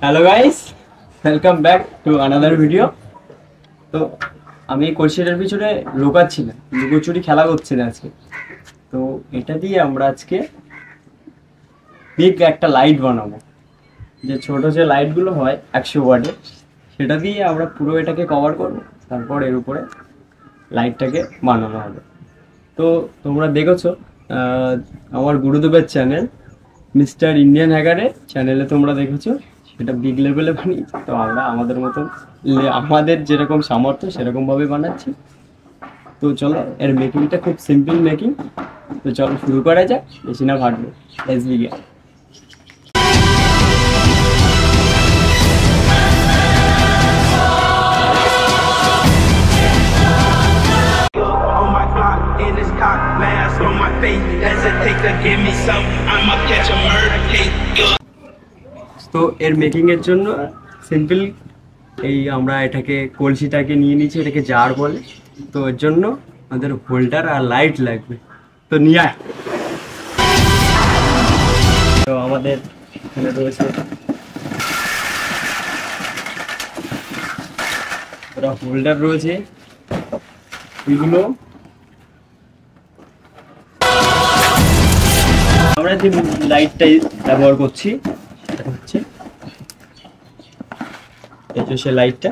Hello guys, welcome back to another video. তো আমি কলসিটার পিছনে লুকাচ্ছিলাম, লুকোচুরি খেলা করছি না আজকে। তো এটা দিয়ে আমরা আজকে বিগ একটা লাইট বানাবো, যে ছোট যে লাইটগুলো হয় 100 ওয়াটের, সেটা দিয়ে আমরা পুরো এটাকে কভার করবো। তারপর এর উপরে লাইটটাকে বানানো হবে। তো তোমরা দেখেছো আমার গুরুদেবের চ্যানেল মিস্টার ইন্ডিয়ান হ্যাকারের চ্যানেলে তোমরা দেখেছো, সেটা বিগ লেভেলে বানিয়েছি। তো আমরা আমাদের মতন আমাদের যেরকম সামর্থ্য সেরকমভাবে বানাচ্ছি। তো চলো, এর মেকিংটা খুব সিম্পল মেকিং। তো চলো শুরু করা যাক, বেশি না ভাটবো। Let's begin. তো এর মেকিং এর জন্য সিম্পল এই আমরা এটাকে কলসিটাকে নিয়ে নিচ্ছি, এটাকে জার বলে। তো এর জন্য আমাদের হোল্ডার আর লাইট লাগবে। তো নিয়ে আয়। তো আমাদের এখানে রয়েছে হোল্ডার রয়েছে, এগুলো আমরা যে লাইটটাই ব্যবহার করছি সেটা হচ্ছে এই যে সে লাইটটা।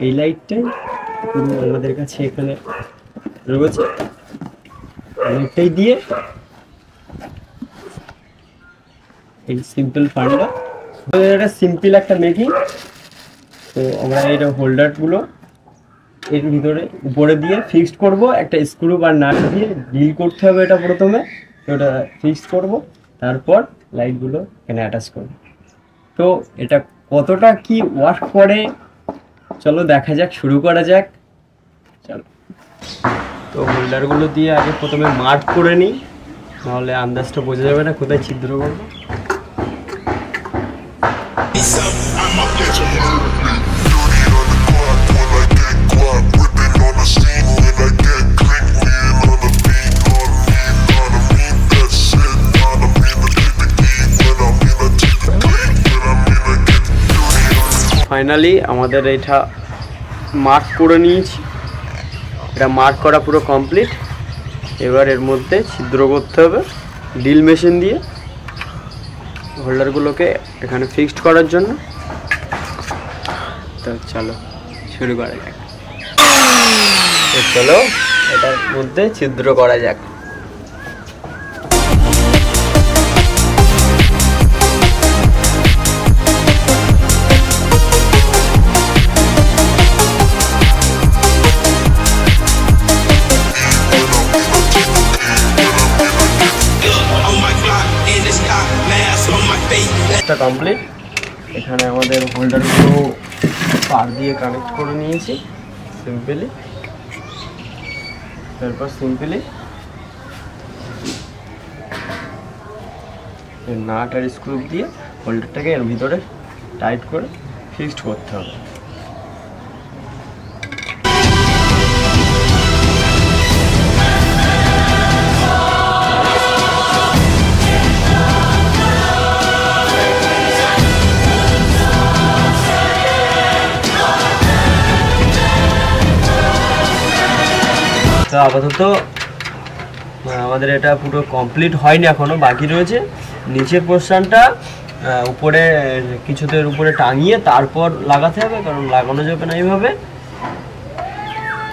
এই লাইটটাই আমাদের কাছে এখানে রয়েছে। লাইটটাই দিয়ে এই সিম্পল ফান্ডা, এটা সিম্পল একটা মেকিং। তো আমরা এই হোল্ডারগুলো এর ভিতরে উপরে দিয়ে ফিক্সড করব, একটা স্ক্রু বা নাট দিয়ে ডিল করতে হবে এটা প্রথমে। ওটা ফিক্সড করব, তারপর লাইটগুলো এখানে অ্যাটাচ করব। তো এটা কতটা কি ওয়ার্ক করে চলো দেখা যাক, শুরু করা যাক। চলো, তো হোল্ডারগুলো দিয়ে আগে প্রথমে মার্ক করে নিই, নাহলে আন্দাজটা বোঝা যাবে না কোথায় ছিদ্র করবো। ফাইনালি আমাদের এটা মার্ক করে নিয়েছি, এটা মার্ক করা পুরো কমপ্লিট। এবার এর মধ্যে ছিদ্র করতে হবে ড্রিল মেশিন দিয়ে হোল্ডারগুলোকে এখানে ফিক্সড করার জন্য। তো চলো শুরু করা যাক। তো চলো এটার মধ্যে ছিদ্র করা যাক। কমপ্লিট। এখানে আমাদের হোল্ডারগুলো পার দিয়ে কানেক্ট করে নিয়েছি সিম্পলি। তারপর সিম্পলি নাট আর স্ক্রু দিয়ে হোল্ডারটাকে এর ভিতরে টাইট করে ফিক্সড করতে হবে। তো আপাতত আমাদের এটা পুরো কমপ্লিট হয়নি, এখনো বাকি রয়েছে। নিচের পোর্শনটা উপরে কিছুদের উপরে টাঙিয়ে তারপর লাগাতে হবে, কারণ লাগানো যাবে না এইভাবে।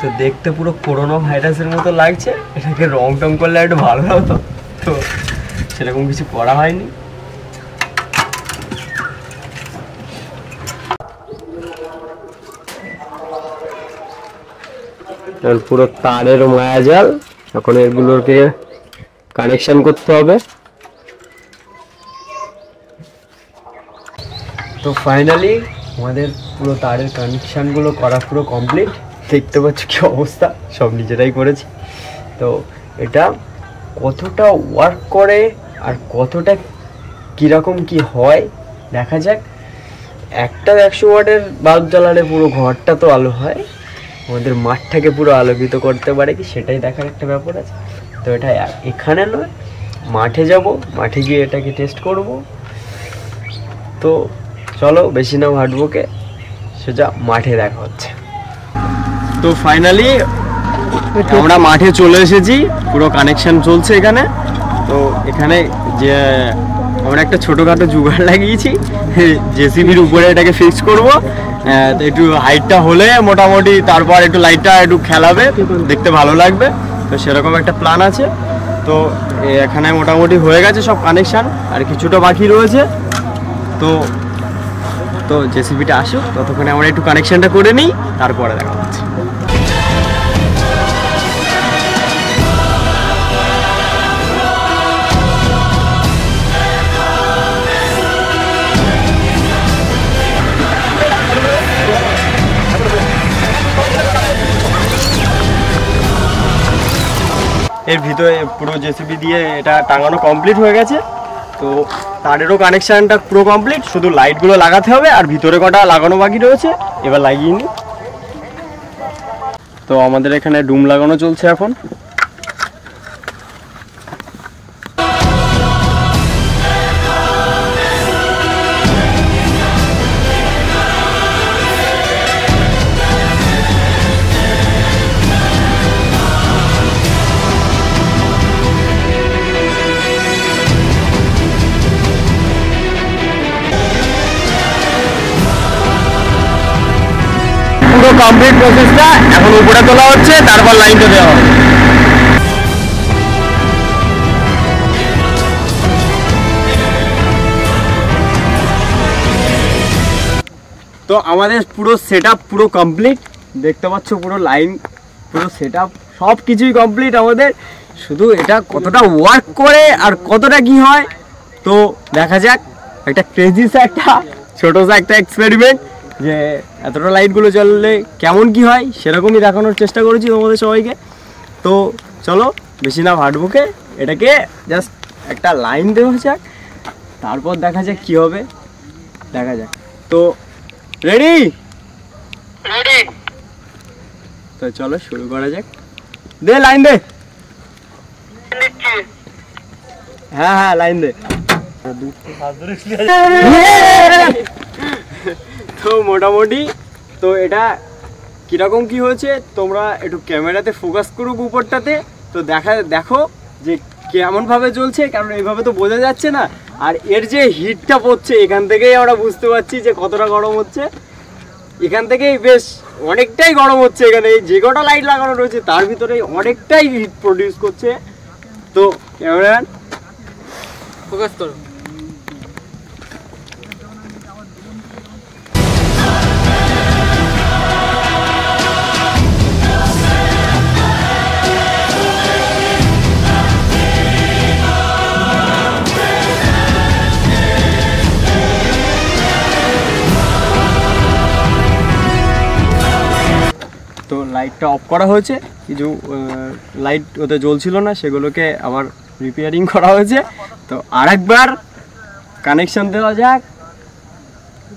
তো দেখতে পুরো করোনা ভাইরাসের মতো লাগছে, এটাকে রং টং করলে একটু ভালো হতো। তো সেরকম কিছু করা হয়নি। পুরো তারের মায়াজাল, এখন এগুলোকে কানেকশন করতে হবে। তো ফাইনালি আমাদের পুরো তারের কানেকশানগুলো করা পুরো কমপ্লিট। দেখতে পাচ্ছ কি অবস্থা, সব নিজেরাই করেছি। তো এটা কতটা ওয়ার্ক করে আর কতটা কীরকম কি হয় দেখা যাক। একটা 100 ওয়াটের বাল্ব জ্বালালে পুরো ঘরটা তো আলো হয়, আমাদের মাঠটাকে পুরো আলোকিত করতে পারে কি সেটাই দেখার একটা ব্যাপার আছে। তো এটা এখানে নয়, মাঠে যাব, মাঠে গিয়ে এটাকে টেস্ট করব। তো চলো বেশি না হাঁটবোকে, সেটা মাঠে দেখা হচ্ছে। তো ফাইনালি আমরা মাঠে চলে এসেছি, পুরো কানেকশন চলছে এখানে। তো এখানে যে আমরা একটা ছোটোখাটো জুগাড় লাগিয়েছি, জেসিবির উপরে এটাকে ফিক্স করব। একটু হাইটটা হলে মোটামুটি তারপর একটু লাইটটা একটু খেলাবে, দেখতে ভালো লাগবে। তো সেরকম একটা প্ল্যান আছে। তো এখানে মোটামুটি হয়ে গেছে সব কানেকশান, আর কিছুটা বাকি রয়েছে। তো তো জেসিবিটা আসুক, ততক্ষণে আমরা একটু কানেকশানটা করে নিই, তারপরে দেখা হচ্ছে। এর ভিতরে পুরো জেসিবি দিয়ে এটা টাঙানো কমপ্লিট হয়ে গেছে। তো তারেরও কানেকশানটা পুরো কমপ্লিট, শুধু লাইটগুলো লাগাতে হবে, আর ভিতরে কটা লাগানো বাকি রয়েছে, এবার লাগিয়ে নিই। তো আমাদের এখানে ডুম লাগানো চলছে এখন। পুরো কমপ্লিট প্রসেসটা এখন উপরে তোলা হচ্ছে, তারপর লাইনটা দেওয়া হবে। তো আমাদের পুরো সেটআপ পুরো কমপ্লিট, দেখতে পাচ্ছ পুরো লাইন, পুরো সেটআপ সব কিছুই কমপ্লিট আমাদের। শুধু এটা কতটা ওয়ার্ক করে আর কতটা কি হয় তো দেখা যাক। একটা ক্রেজি একটা ছোটো একটা এক্সপেরিমেন্ট, যে এতটা লাইটগুলো জ্বললে কেমন কি হয় সেরকমই দেখানোর চেষ্টা করেছি তোমাদের সবাইকে। তো চলো বেশি না ভাটবুকে, এটাকে জাস্ট একটা লাইন দেওয়া যাক, তারপর দেখা যাক কি হবে, দেখা যাক। তো রেডি? তো চলো শুরু করা যাক। দে লাইন দে। হ্যাঁ হ্যাঁ লাইন দে। তো মোটামুটি তো এটা কীরকম কি হয়েছে তোমরা একটু ক্যামেরাতে ফোকাস করুক উপরটাতে, তো দেখো যে কেমনভাবে চলছে, কারণ এইভাবে তো বোঝা যাচ্ছে না। আর এর যে হিটটা পড়ছে এখান থেকেই আমরা বুঝতে পারছি যে কতটা গরম হচ্ছে। এখান থেকেই বেশ অনেকটাই গরম হচ্ছে, এখানে যে কটা লাইট লাগানো রয়েছে তার ভিতরে অনেকটাই হিট প্রডিউস করছে। তো ক্যামেরাম্যান ফোকাস করো। তো লাইটটা অফ করা হয়েছে, কিছু লাইট ওতে জ্বলছিল না, সেগুলোকে আবার রিপেয়ারিং করা হয়েছে। তো আরেকবার কানেকশন দেওয়া যাক,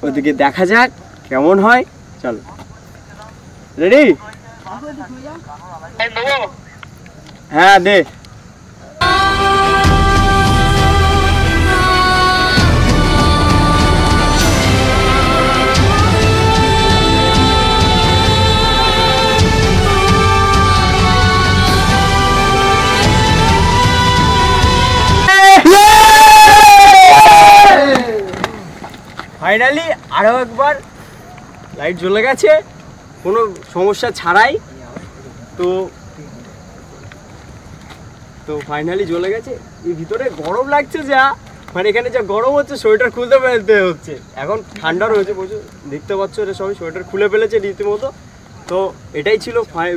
ওদিকে দেখা যাক কেমন হয়। চলো রেডি? হ্যাঁ দে। ফাইনালি আরও একবার লাইট জ্বলে গেছে কোনো সমস্যা ছাড়াই। তো তো ফাইনালি জ্বলে গেছে। এর ভিতরে গরম লাগছে যা, মানে এখানে যা গরম হচ্ছে সোয়েটার খুলতে ফেলতে হচ্ছে। এখন ঠান্ডা রয়েছে প্রচুর, দেখতে পাচ্ছ এটা সবাই সোয়েটার খুলে ফেলেছে রীতিমতো। তো এটাই ছিল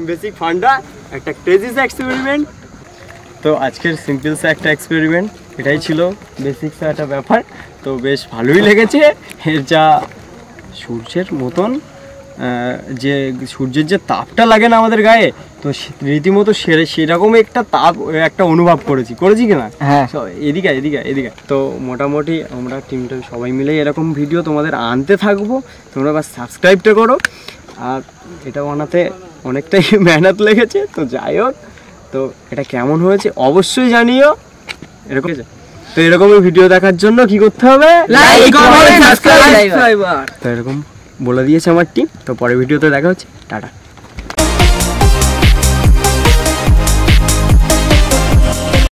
বেসিক ফান্ডা, একটা ক্রেজি এক্সপেরিমেন্ট। তো আজকের সিম্পলসা একটা এক্সপেরিমেন্ট, এটাই ছিল বেসিকসা একটা ব্যাপার। তো বেশ ভালোই লেগেছে। এর যা সূর্যের মতন যে সূর্যের যে তাপটা লাগে না আমাদের গায়ে, তো রীতিমতো সেরকম একটা তাপ একটা অনুভব করেছি কিনা। হ্যাঁ এদিকে এদিকে এদিকে। তো মোটামুটি আমরা টিমটা সবাই মিলে এরকম ভিডিও তোমাদের আনতে থাকবো, তোমরা বাস সাবস্ক্রাইবটা করো। আর এটা বানাতে অনেকটাই মেহনত লেগেছে। তো যাই হোক, তো এটা কেমন হয়েছে অবশ্যই জানিও। এরকম তো এরকমই ভিডিও দেখার জন্য কি করতে হবে, লাইক কমেন্ট সাবস্ক্রাইব। তো এরকম বলে দিয়েছে আমার টিম। তো পরের ভিডিওতে দেখা হচ্ছে, টাটা।